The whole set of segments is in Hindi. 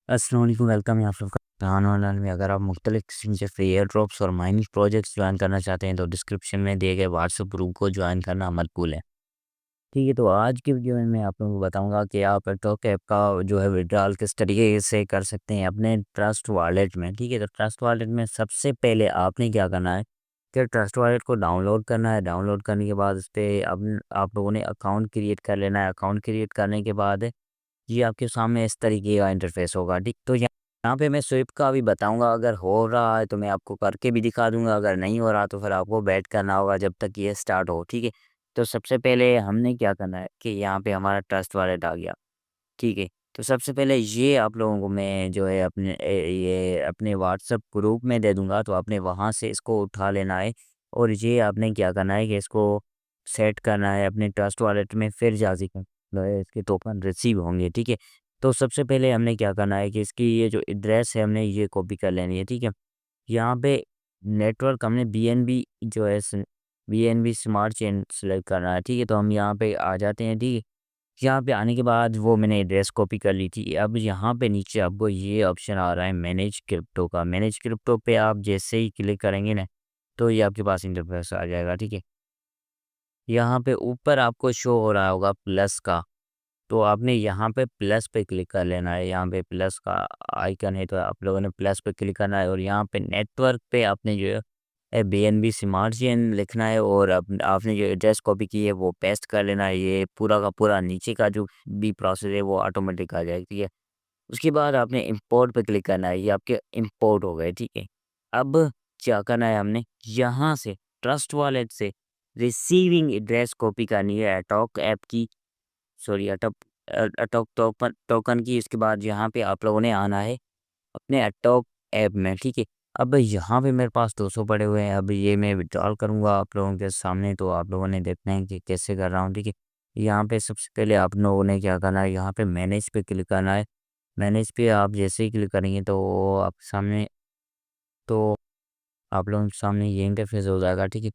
अस्सलाम वालेकुम, वेलकम है आप सबका जहान ऑनलाइन में। अगर आप मुख्तलिफ किस्म के फ्री एयर ड्रॉप्स और माइनिंग प्रोजेक्ट्स ज्वाइन करना चाहते हैं तो डिस्क्रिप्शन में दिए गए व्हाट्सएप ग्रुप को ज्वाइन करना मत भूलें। ठीक है, तो आज की वीडियो में मैं आप लोगों को बताऊंगा कि आप टोक ऐप का जो है विड्रॉल किस तरीके से कर सकते हैं अपने ट्रस्ट वॉलेट में। ठीक है, तो ट्रस्ट वॉलेट में सबसे पहले आपने क्या करना है कि ट्रस्ट वॉलेट को डाउनलोड करना है। डाउनलोड करने के बाद उस पर आप लोगों ने अकाउंट क्रिएट कर लेना है। अकाउंट क्रिएट करने के बाद ये आपके सामने इस तरीके का इंटरफेस होगा। ठीक, तो यहाँ पे मैं स्विप का भी बताऊंगा। अगर हो रहा है तो मैं आपको करके भी दिखा दूंगा, अगर नहीं हो रहा तो फिर आपको वेट करना होगा जब तक ये स्टार्ट हो। ठीक है, तो सबसे पहले हमने क्या करना है कि यहाँ पे हमारा ट्रस्ट वॉलेट आ गया। ठीक है, तो सबसे पहले ये आप लोगों को मैं जो है ये अपने व्हाट्सएप ग्रुप में दे दूंगा, तो आपने वहाँ से इसको उठा लेना है। और ये आपने क्या करना है कि इसको सेट करना है अपने ट्रस्ट वॉलेट में, फिर जाके इसके टोकन रिसीव होंगे। ठीक है, तो सबसे पहले हमने क्या करना है कि इसकी ये जो एड्रेस है हमने ये कॉपी कर लेनी है। ठीक है, यहाँ पे नेटवर्क हमने BNB जो है BNB स्मार्ट चेन सेलेक्ट करना है। ठीक है, तो हम यहाँ पे आ जाते हैं। ठीक है, यहाँ पे आने के बाद वो मैंने एड्रेस कॉपी कर ली थी। अब यहाँ पे नीचे आपको ये ऑप्शन आ रहा है मैनेज क्रिप्टो का। मैनेज क्रिप्टो पे आप जैसे ही क्लिक करेंगे ना तो ये आपके पास इंटरफेस आ जाएगा। ठीक है, यहाँ पे ऊपर आपको शो हो रहा होगा प्लस का, तो आपने यहाँ पे प्लस पे क्लिक कर लेना है। यहाँ पे प्लस का आइकन है तो आप लोगों ने प्लस पे क्लिक करना है और यहाँ पे नेटवर्क पे आपने जो है BNB स्मार्ट चेन लिखना है और आपने जो एड्रेस कॉपी की है वो पेस्ट कर लेना है। ये पूरा का पूरा नीचे का जो भी प्रोसेस है वो ऑटोमेटिक आ जाएगी। ठीक है, उसके बाद आपने इंपोर्ट पे क्लिक करना है। ये आपके इंपोर्ट हो गए। ठीक है, अब क्या करना है हमने यहाँ से ट्रस्ट वॉलेट से रिसीविंग एड्रेस कॉपी करनी है अटॉक ऐप की, सॉरी अटॉक अटॉक टोकन की। इसके बाद यहाँ पे आप लोगों ने आना है अपने अटॉक ऐप में। ठीक है, अब यहाँ पे मेरे पास 200 पड़े हुए हैं। अब ये मैं विड्रॉल करूँगा आप लोगों के सामने, तो आप लोगों ने देखना है कि कैसे कर रहा हूँ। ठीक है, यहाँ पे सबसे पहले आप लोगों ने क्या करना है, यहाँ पे मैनेज पे क्लिक करना है। मैनेज पे आप जैसे ही क्लिक करेंगे तो आपके सामने तो आप लोगों के सामने ये इंटरफेस हो जाएगा। ठीक है,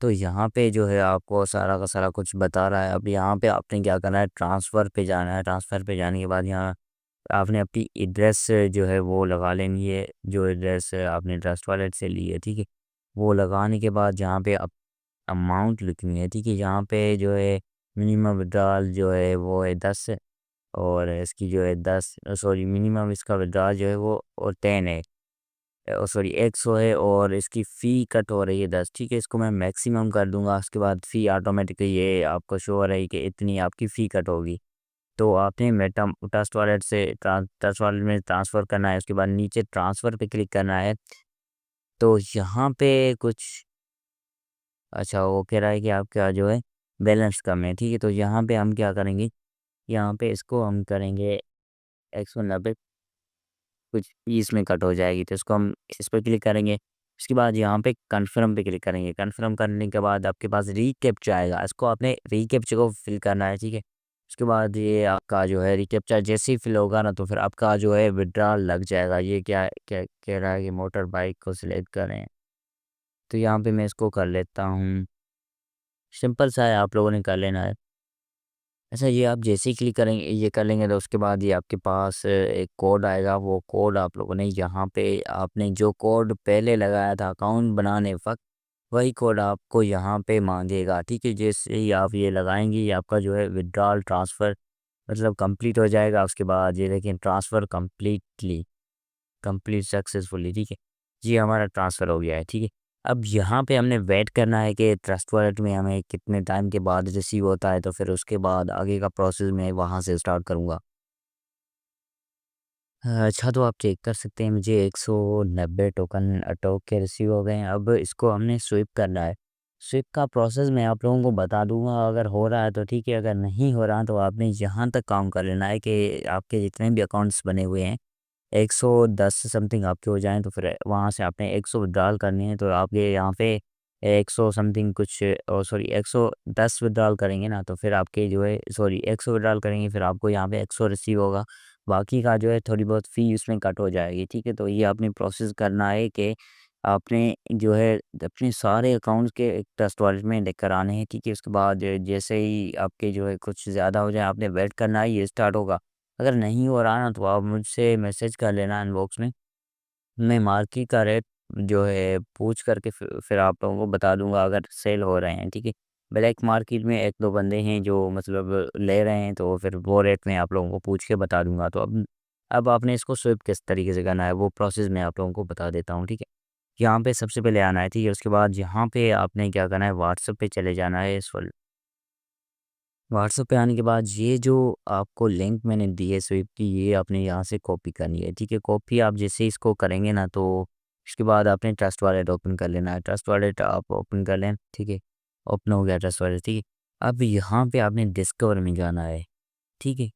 तो यहाँ पे जो है आपको सारा का सारा कुछ बता रहा है। अब यहाँ पे आपने क्या करना है, ट्रांसफ़र पे जाना है। ट्रांसफ़र पे जाने के बाद यहाँ आपने अपनी एड्रेस जो है वो लगा लेनी है, जो एड्रेस आपने ट्रस्ट वॉलेट से ली है। ठीक है, वो लगाने के बाद यहाँ पे अमाउंट लिखनी है। ठीक है, यहाँ पे जो है मिनिमम विड्रॉल जो है वो है 10, और इसकी जो है 10 सॉरी मिनिमम इसका विड्रॉल जो है वो और 10 है, सॉरी 100 है, और इसकी फ़ी कट हो रही है 10। ठीक है, इसको मैं मैक्सिमम कर दूंगा। उसके बाद फ़ी ऑटोमेटिकली ये आपको शो हो रही है कि इतनी आपकी फ़ी कट होगी। तो आपने मेटा ट्रस्ट वॉलेट से ट्रस्ट वॉलेट में ट्रांसफ़र करना है। उसके बाद नीचे ट्रांसफ़र पे क्लिक करना है। तो यहाँ पे कुछ अच्छा वो कह रहा है कि आपका जो है बैलेंस कम है। ठीक है, तो यहाँ पे हम क्या करेंगे, यहाँ पे इसको हम करेंगे 190, कुछ फीस में कट हो जाएगी, तो इसको हम इस पर क्लिक करेंगे। उसके बाद यहाँ पे कन्फर्म पे क्लिक करेंगे। कन्फर्म करने के बाद आपके पास रीकैप्चा आएगा, इसको आपने रीकैप्चा को फिल करना है। ठीक है, उसके बाद ये आपका जो है रीकैप्चा जैसे ही फिल होगा ना तो फिर आपका जो है विड्रॉल लग जाएगा। ये क्या क्या कह रहा है कि मोटर बाइक को सिलेक्ट करें, तो यहाँ पे मैं इसको कर लेता हूँ। सिंपल सा है, आप लोगों ने कर लेना है। अच्छा, ये आप जैसे ही क्लिक करेंगे ये कर लेंगे तो उसके बाद ये आपके पास एक कोड आएगा। वो कोड आप लोगों ने यहाँ पे आपने जो कोड पहले लगाया था अकाउंट बनाने वक्त वही कोड आपको यहाँ पे मांगेगा। ठीक है, जैसे ही आप ये लगाएंगे ये आपका जो है विड्रॉल ट्रांसफ़र मतलब कंप्लीट हो जाएगा। उसके बाद ये देखिए ट्रांसफ़र कंप्लीट सक्सेसफुली। ठीक है, जी हमारा ट्रांसफ़र हो गया है। ठीक है, अब यहाँ पे हमने वेट करना है कि ट्रस्ट वॉलेट में हमें कितने टाइम के बाद रिसीव होता है, तो फिर उसके बाद आगे का प्रोसेस मैं वहाँ से स्टार्ट करूँगा। अच्छा, तो आप चेक कर सकते हैं मुझे 190 टोकन अटोक के रिसीव हो गए हैं। अब इसको हमने स्विप करना है। स्विप का प्रोसेस मैं आप लोगों को बता दूंगा, अगर हो रहा है तो ठीक है, अगर नहीं हो रहा तो आपने यहाँ तक काउंट कर लेना है कि आपके जितने भी अकाउंट्स बने हुए हैं 110 समथिंग आपके हो जाएँ, तो फिर वहाँ से आपने 100 विथड्रॉल करनी है। तो आपके यहाँ पे 100 समथिंग कुछ सॉरी 110 विथड्रॉल करेंगे ना तो फिर आपके जो है सॉरी 100 विथड्रॉल करेंगे फिर आपको यहाँ पे 100 रिसीव होगा। बाकी का जो है थोड़ी बहुत फ़ी उसमें कट हो जाएगी। ठीक है, तो ये आपने प्रोसेस करना है कि आपने जो है अपने सारे अकाउंट्स के एक ट्रस्ट वॉलेट में लेकर आने हैं। ठीक है, उसके बाद जैसे ही आपके जो है कुछ ज़्यादा हो जाए आपने वेट करना है, ये स्टार्ट होगा। अगर नहीं हो रहा ना तो आप मुझसे मैसेज कर लेना इनबॉक्स में। मैं मार्केट का रेट जो है पूछ करके फिर आप लोगों को बता दूंगा अगर सेल हो रहे हैं, ठीक है। ब्लैक मार्केट में एक दो बंदे हैं जो मतलब ले रहे हैं, तो फिर वो रेट में आप लोगों को पूछ के बता दूंगा। तो अब आपने इसको स्विप किस तरीके से करना है वो प्रोसेस मैं आप लोगों को बता देता हूँ, ठीक है। यहाँ पे सबसे पहले आना है, ठीक है। उसके बाद यहाँ पे आपने क्या करना है, व्हाट्सएप पे चले जाना है। इस व्हाट्सएप पे आने के बाद ये जो आपको लिंक मैंने दी है स्विप की, ये आपने यहाँ से कॉपी करनी है, ठीक है। कॉपी आप जैसे इसको करेंगे ना तो उसके बाद आपने ट्रस्ट वॉलेट ओपन कर लेना है। ट्रस्ट वॉलेट आप ओपन कर लें, ठीक है। ओपन हो गया ट्रस्ट वॉलेट, ठीक है। अब यहाँ पे आपने डिस्कवर में जाना है, ठीक है।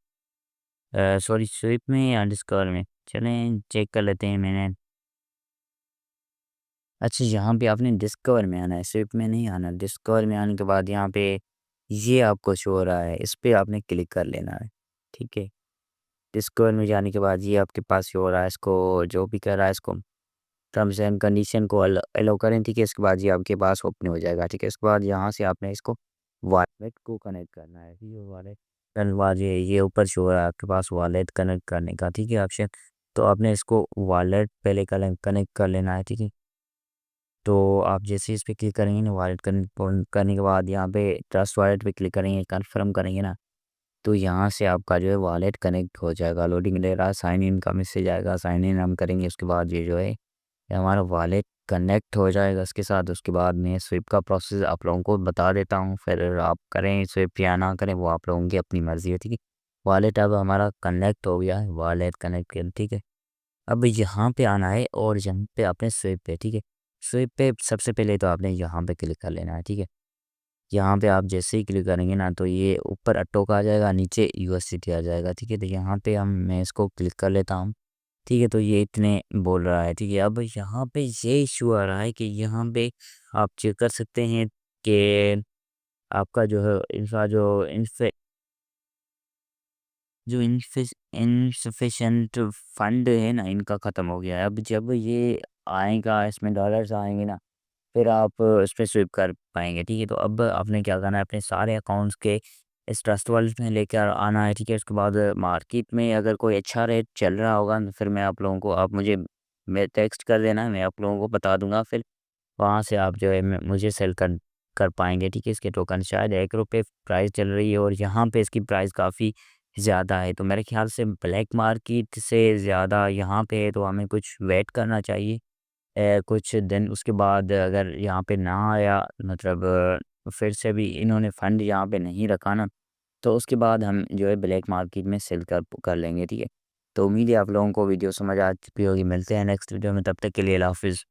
सॉरी, स्विप में या डिस्कवर में, चलें चेक कर लेते हैं। मैंने अच्छा, यहाँ पे आपने डिस्कवर में आना है, स्विप में नहीं आना। डिस्कवर में आने के बाद यहाँ पे ये आपको शो हो रहा है, इस पे आपने क्लिक कर लेना है, ठीक है। डिस्कवर में जाने के बाद ये आपके पास शो हो रहा है, इसको जो भी कर रहा है इसको टर्म्स एंड कंडीशन को अलाउ करें, ठीक है। इसके बाद ये आपके पास ओपन हो जाएगा, ठीक है। इसके बाद यहाँ से आपने इसको वॉलेट को कनेक्ट करना है, ठीक है। वॉलेट करने के बाद ये ऊपर शो हो रहा है आपके पास वॉलेट कनेक्ट करने का, ठीक है ऑप्शन। तो आपने इसको वॉलेट पहले कनेक्ट कर लेना है, ठीक है। तो आप जैसे इस पे क्लिक करेंगे ना, वॉलेट करने के बाद यहाँ पे ट्रस्ट वॉलेट पे क्लिक करेंगे, कन्फर्म करेंगे ना, तो यहाँ से आपका जो है वॉलेट कनेक्ट हो जाएगा। लोडिंग ले रहा है, साइन इन का मैसेज आएगा, साइन इन हम करेंगे। उसके बाद ये जो है ये हमारा वॉलेट कनेक्ट हो जाएगा इसके साथ। उसके बाद मैं स्विप का प्रोसेस आप लोगों को बता देता हूँ, फिर आप करें स्विप या ना करें वो आप लोगों की अपनी मर्ज़ी है, ठीक है। वॉलेट अब हमारा कनेक्ट हो गया है, वॉलेट कनेक्ट कर, ठीक है। अब यहाँ पे आना है और यहाँ पे आपने स्विप पे, ठीक है। स्विप पे सबसे पहले तो आपने यहाँ पे क्लिक कर लेना है, ठीक है। यहाँ पे आप जैसे ही क्लिक करेंगे ना तो ये ऊपर ऑटो का आ जाएगा, नीचे यूएसडीटी आ जाएगा, ठीक है। तो यहाँ पे मैं इसको क्लिक कर लेता हूँ, ठीक है। तो ये इतने बोल रहा है, ठीक है। अब यहाँ पे ये इशू आ रहा है कि यहाँ पे आप चेक कर सकते हैं कि आपका जो है इनका जो इनसफिशेंट फंड है ना, इनका ख़त्म हो गया है। अब जब ये आएगा, इसमें डॉलर्स आएंगे ना, फिर आप इस पे स्विप कर पाएंगे, ठीक है। तो अब आपने क्या करना है, अपने सारे अकाउंट्स के इस ट्रस्ट वॉलेट में लेकर आना है, ठीक है। उसके बाद मार्केट में अगर कोई अच्छा रेट चल रहा होगा तो फिर मैं आप लोगों को आप मुझे मैं टेक्स्ट कर देना, मैं आप लोगों को बता दूंगा। फिर वहाँ से आप जो है मुझे सेल कर कर पाएंगे, ठीक है। इसके टोकन शायद 1 रुपये प्राइस चल रही है और यहाँ पे इसकी प्राइस काफ़ी ज़्यादा है। तो मेरे ख्याल से ब्लैक मार्केट से ज़्यादा यहाँ पे है, तो हमें कुछ वेट करना चाहिए कुछ दिन। उसके बाद अगर यहाँ पे ना आया, मतलब फिर से भी इन्होंने फंड यहाँ पे नहीं रखा ना, तो उसके बाद हम जो है ब्लैक मार्केट में सेल कर लेंगे, ठीक है। तो उम्मीद है आप लोगों को वीडियो समझ आ चुकी होगी। मिलते हैं नेक्स्ट वीडियो में, तब तक के लिए अल्लाह हाफिज़।